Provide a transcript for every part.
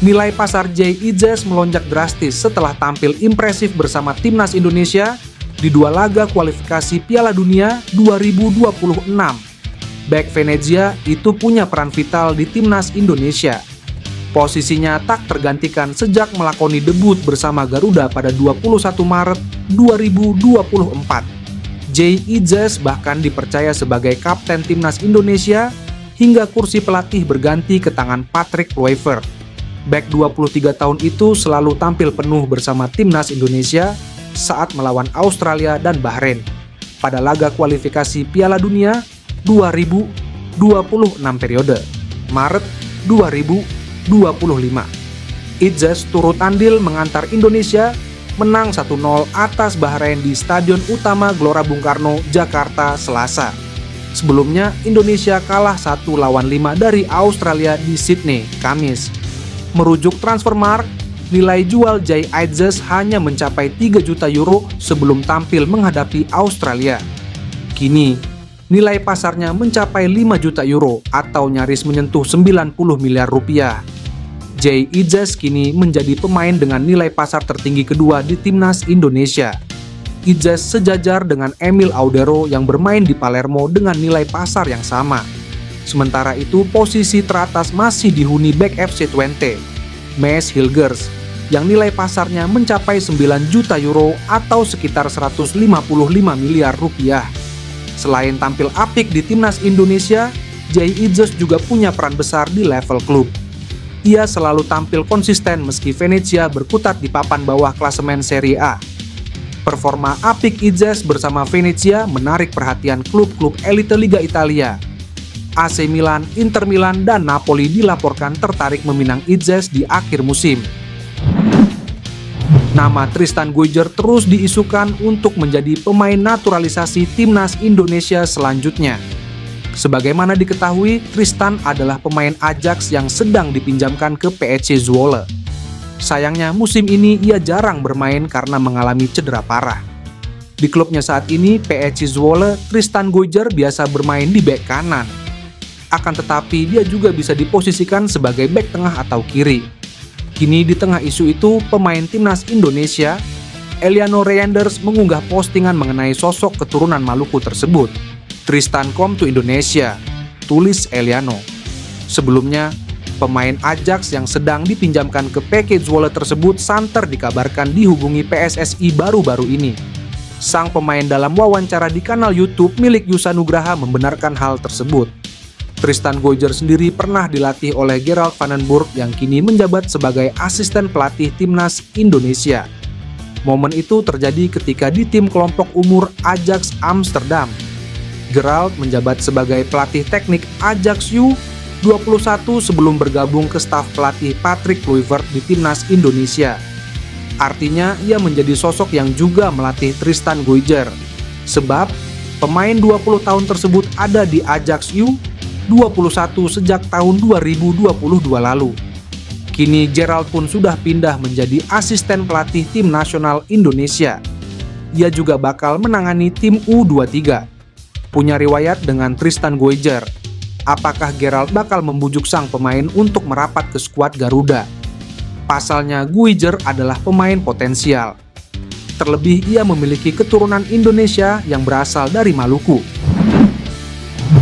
Nilai pasar Jay Idzes melonjak drastis setelah tampil impresif bersama timnas Indonesia di 2 laga kualifikasi Piala Dunia 2026. Bek Venezia itu punya peran vital di timnas Indonesia. Posisinya tak tergantikan sejak melakoni debut bersama Garuda pada 21 Maret 2024. Jay Idzes bahkan dipercaya sebagai kapten timnas Indonesia hingga kursi pelatih berganti ke tangan Patrick Kluivert. Bek 23 tahun itu selalu tampil penuh bersama timnas Indonesia saat melawan Australia dan Bahrain pada laga kualifikasi Piala Dunia 2026 periode Maret 2025. Idzes turut andil mengantar Indonesia menang 1-0 atas Bahrain di Stadion Utama Gelora Bung Karno, Jakarta, Selasa. Sebelumnya, Indonesia kalah 1-5 dari Australia di Sydney, Kamis. Merujuk Transfermarkt, nilai jual Jay Idzes hanya mencapai 3 juta euro sebelum tampil menghadapi Australia. Kini, nilai pasarnya mencapai 5 juta euro atau nyaris menyentuh 90 miliar rupiah. Jay Idzes kini menjadi pemain dengan nilai pasar tertinggi kedua di timnas Indonesia. Idzes sejajar dengan Emil Audero yang bermain di Palermo dengan nilai pasar yang sama. Sementara itu, posisi teratas masih dihuni bek FC Twente, Maes Hilgers, yang nilai pasarnya mencapai 9 juta euro atau sekitar 155 miliar rupiah. Selain tampil apik di timnas Indonesia, Jay Idzes juga punya peran besar di level klub. Ia selalu tampil konsisten meski Venezia berkutat di papan bawah klasemen Serie A. Performa apik Idzes bersama Venezia menarik perhatian klub-klub elite Liga Italia. AC Milan, Inter Milan, dan Napoli dilaporkan tertarik meminang Idzes di akhir musim. Nama Tristan Guyger terus diisukan untuk menjadi pemain naturalisasi timnas Indonesia selanjutnya. Sebagaimana diketahui, Tristan adalah pemain Ajax yang sedang dipinjamkan ke PSC Zwolle. Sayangnya musim ini ia jarang bermain karena mengalami cedera parah. Di klubnya saat ini, PSC Zwolle, Tristan Guyger biasa bermain di bek kanan. Akan tetapi dia juga bisa diposisikan sebagai bek tengah atau kiri. Kini di tengah isu itu, pemain timnas Indonesia, Eliano Reinders mengunggah postingan mengenai sosok keturunan Maluku tersebut. Tristan come to Indonesia, tulis Eliano. Sebelumnya, pemain Ajax yang sedang dipinjamkan ke PSC Zwolle tersebut santer dikabarkan dihubungi PSSI baru-baru ini. Sang pemain dalam wawancara di kanal YouTube milik Yusa Nugraha membenarkan hal tersebut. Tristan Guyger sendiri pernah dilatih oleh Gerald van den Burg yang kini menjabat sebagai asisten pelatih timnas Indonesia. Momen itu terjadi ketika di tim kelompok umur Ajax Amsterdam. Gerald menjabat sebagai pelatih teknik Ajax U21 sebelum bergabung ke staf pelatih Patrick Kluivert di timnas Indonesia. Artinya, ia menjadi sosok yang juga melatih Tristan Guyger. Sebab, pemain 20 tahun tersebut ada di Ajax U21 sejak tahun 2022 lalu. Kini Gerald pun sudah pindah menjadi asisten pelatih tim nasional Indonesia. Ia juga bakal menangani tim U23. Punya riwayat dengan Tristan Guyger. Apakah Gerald bakal membujuk sang pemain untuk merapat ke skuad Garuda? Pasalnya, Guyger adalah pemain potensial. Terlebih ia memiliki keturunan Indonesia yang berasal dari Maluku.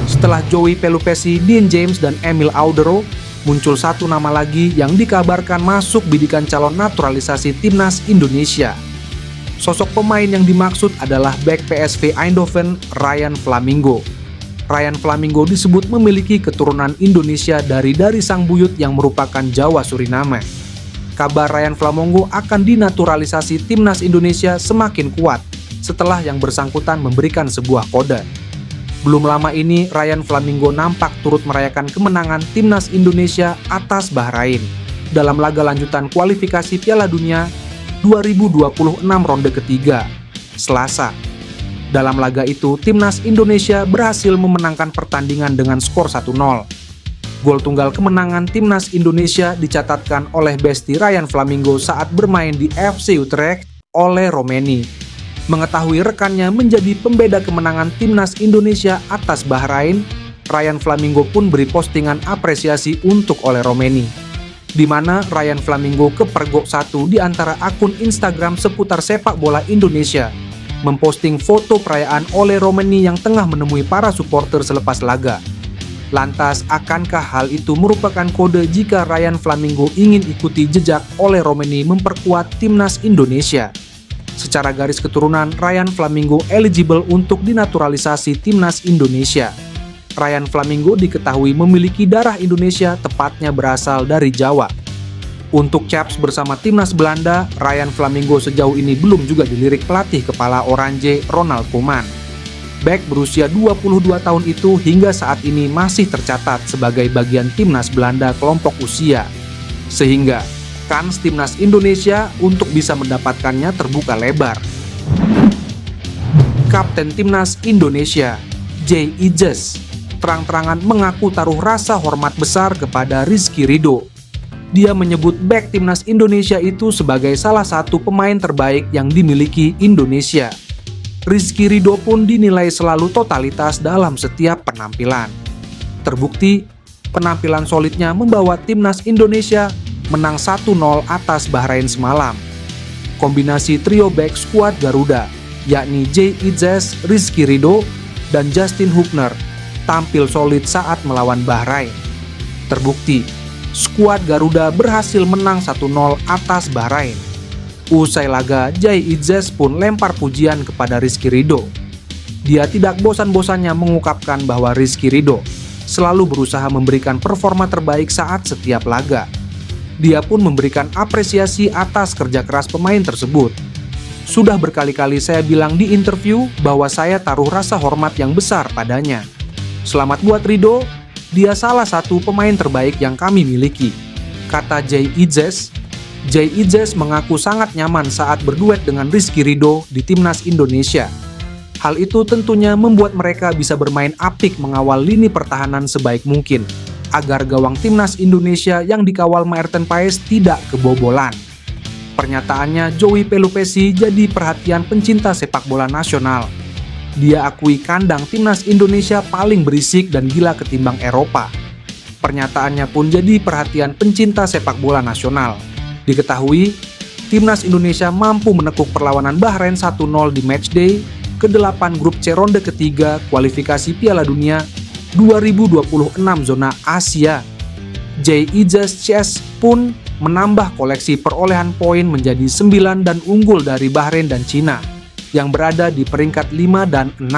Setelah Joey Pelupesi, Dean James, dan Emil Audero, muncul satu nama lagi yang dikabarkan masuk bidikan calon naturalisasi timnas Indonesia. Sosok pemain yang dimaksud adalah bek PSV Eindhoven, Ryan Flamingo. Ryan Flamingo disebut memiliki keturunan Indonesia dari sang buyut yang merupakan Jawa Suriname. Kabar Ryan Flamingo akan dinaturalisasi timnas Indonesia semakin kuat setelah yang bersangkutan memberikan sebuah kode. Belum lama ini, Ryan Flamingo nampak turut merayakan kemenangan timnas Indonesia atas Bahrain dalam laga lanjutan kualifikasi Piala Dunia 2026 ronde ketiga, Selasa. Dalam laga itu, timnas Indonesia berhasil memenangkan pertandingan dengan skor 1-0. Gol tunggal kemenangan timnas Indonesia dicatatkan oleh besti Ryan Flamingo saat bermain di FC Utrecht oleh Romeni. Mengetahui rekannya menjadi pembeda kemenangan timnas Indonesia atas Bahrain, Ryan Flamingo pun beri postingan apresiasi untuk oleh Romeni. di mana Ryan Flamingo kepergok satu di antara akun Instagram seputar sepak bola Indonesia, memposting foto perayaan Ole Romeni yang tengah menemui para supporter selepas laga. Lantas, akankah hal itu merupakan kode jika Ryan Flamingo ingin ikuti jejak Ole Romeni memperkuat timnas Indonesia? Secara garis keturunan, Ryan Flamingo eligible untuk dinaturalisasi timnas Indonesia. Ryan Flamingo diketahui memiliki darah Indonesia, tepatnya berasal dari Jawa. Untuk caps bersama timnas Belanda, Ryan Flamingo sejauh ini belum juga dilirik pelatih kepala Oranje Ronald Koeman. Bek berusia 22 tahun itu hingga saat ini masih tercatat sebagai bagian timnas Belanda kelompok usia. Sehingga kans timnas Indonesia untuk bisa mendapatkannya terbuka lebar. Kapten timnas Indonesia, Jay Ijes, terang-terangan mengaku taruh rasa hormat besar kepada Rizky Ridho. Dia menyebut bek timnas Indonesia itu sebagai salah satu pemain terbaik yang dimiliki Indonesia. Rizky Ridho pun dinilai selalu totalitas dalam setiap penampilan. Terbukti, penampilan solidnya membawa timnas Indonesia menang 1-0 atas Bahrain semalam. Kombinasi trio back skuad Garuda, yakni Jay Ijes, Rizky Ridho, dan Justin Hubner, tampil solid saat melawan Bahrain. Terbukti, skuad Garuda berhasil menang 1-0 atas Bahrain. Usai laga, Jay Ijes pun lempar pujian kepada Rizky Ridho. Dia tidak bosan-bosannya mengungkapkan bahwa Rizky Ridho selalu berusaha memberikan performa terbaik saat setiap laga. Dia pun memberikan apresiasi atas kerja keras pemain tersebut. Sudah berkali-kali saya bilang di interview bahwa saya taruh rasa hormat yang besar padanya. Selamat buat Ridho, dia salah satu pemain terbaik yang kami miliki, kata Jay Ijes. Jay Ijes mengaku sangat nyaman saat berduet dengan Rizky Ridho di timnas Indonesia. Hal itu tentunya membuat mereka bisa bermain apik mengawal lini pertahanan sebaik mungkin, agar gawang timnas Indonesia yang dikawal Maerten Paes tidak kebobolan. Pernyataannya Joey Pelupesi jadi perhatian pencinta sepak bola nasional. Dia akui kandang timnas Indonesia paling berisik dan gila ketimbang Eropa. Pernyataannya pun jadi perhatian pencinta sepak bola nasional. Diketahui, timnas Indonesia mampu menekuk perlawanan Bahrain 1-0 di matchday ke-8 grup C ronde ketiga kualifikasi Piala Dunia 2026 zona Asia. Jay Ijes CS pun menambah koleksi perolehan poin menjadi 9 dan unggul dari Bahrain dan Cina yang berada di peringkat 5 dan 6.